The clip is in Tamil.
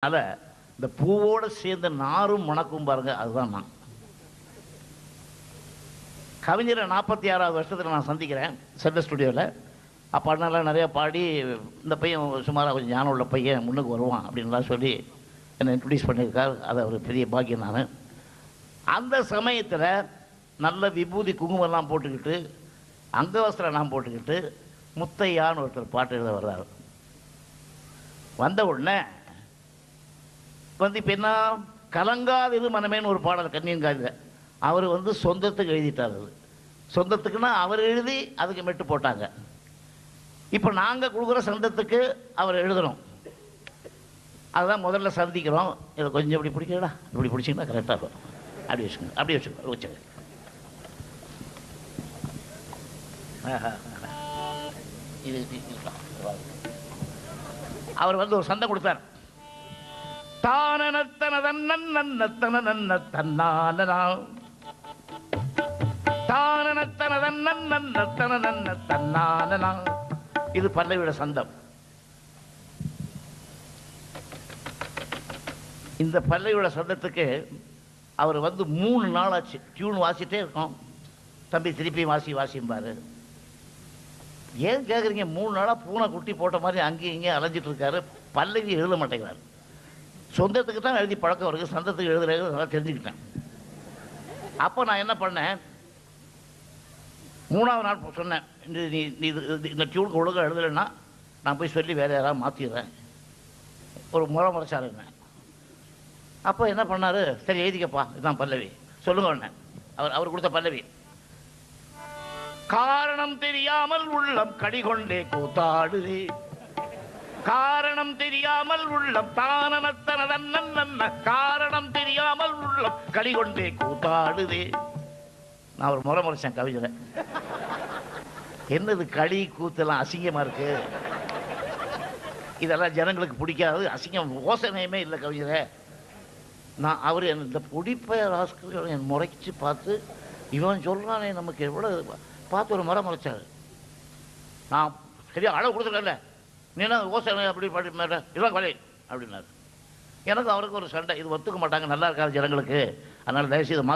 அதனால இந்த பூவோட சேர்ந்த நாரும் மணக்கும் பாருங்க, அதுதான் நான். கவிஞரை 46வது வருஷத்தில் நான் சந்திக்கிறேன் சென்ட்ரல் ஸ்டுடியோவில். அப்போ அதனால நிறையா பாடி இந்த பையன் சுமாராக கொஞ்சம் ஞானம் உள்ள பையன் முன்னுக்கு வருவான் அப்படின்லாம் சொல்லி என்னை இன்ட்ரடியூஸ் பண்ணியிருக்கார். அது ஒரு பெரிய பாக்கியம். நான் அந்த சமயத்தில் நல்ல விபூதி குங்குமம்லாம் போட்டுக்கிட்டு அங்கவஸ்திரம்லாம் போட்டுக்கிட்டு முத்தையான்னு ஒருத்தர் பாட்டு எழுத வர்றாரு. வந்த உடனே இப்போ என்ன கலங்காதிரு மனமேன்னு ஒரு பாடல் கண்ணியன் காதில் அவர் சொந்தத்துக்கு எழுதிட்டார். அது சொந்தத்துக்குன்னா அவர் எழுதி அதுக்கு மெட்டு போட்டாங்க. இப்போ நாங்கள் கொடுக்குற சொந்தத்துக்கு அவர் எழுதணும். அதுதான் முதல்ல சந்திக்கிறோம். இதை கொஞ்சம் இப்படி பிடிக்கலடா, இப்படி பிடிச்சிங்கன்னா கரெக்டாக இருக்கும். அப்படி வச்சுக்கோங்க, அப்படி வச்சுக்கோங்க, வச்சுங்க. இது அவர் ஒரு சந்தம் கொடுத்தார். இது பல்லவியோட சந்தம். இந்த பல்லவியோட சந்தத்துக்கு அவர் 3 நாள் ஆச்சு. டியூன் வாசிட்டே இருக்கோம். தம்பி திருப்பி வாசிம்பாரு. ஏன் கேட்குறீங்க? 3 நாளாக பூனை குட்டி போட்ட மாதிரி அங்கேயும் இங்கேயும் அலைஞ்சிட்டு இருக்காரு. பல்லவி எழுத மாட்டேங்கிறார். சொந்தத்துக்கு தான் எழுதி பழக்கம் இருக்குது, சொந்தத்துக்கு எழுதுறது நல்லா தெரிஞ்சுக்கிட்டேன். அப்போ நான் என்ன பண்ணேன், 3ஆவது நாள் சொன்னேன், நீ இந்த டியூனுக்கு ஒழுங்காக எழுதலைன்னா நான் போய் சொல்லி வேறு யாராவது மாற்றிடுறேன். ஒரு முறைச்சார் என்ன. அப்போ என்ன பண்ணார், சரி எழுதிக்கப்பா, இதுதான் பல்லவி சொல்லுங்க உடனே. அவர் கொடுத்த பல்லவி, காரணம் தெரியாமல் உள்ளம் கடிகொண்டே கூத்தாடுதே, காரணம் தெரியாமல் உள்ளம் தானத்தனதன்ன, காரணம் தெரியாமல் உள்ளம் கடிகொண்டே கூத்தாடுதே. நான் ஒரு முறைச்சேன் கவிஞரை. என்னது களி கூத்தெல்லாம் அசிங்கமா இருக்கு, இதெல்லாம் ஜனங்களுக்கு பிடிக்காது, அசிங்கம், யோசனையுமே இல்லை கவிஞரை. நான் அவர் இந்த பொடிப்பெயர் ஆஸ்கர் என் முறைச்சு பார்த்து, இவன் சொல்றானே நமக்கு எவ்வளோ பார்த்து ஒரு முறைச்சாரு. நான் சரியா அளவு கொடுத்துருக்கல, நீ என்ன யோசனை அப்படி படி இதெல்லாம் கொலை அப்படின்னாரு. எனக்கு அவருக்கு ஒரு சண்டை. இது ஒத்துக்க மாட்டாங்க, நல்லா இருக்காது ஜனங்களுக்கு, அதனால தயவுசெய்து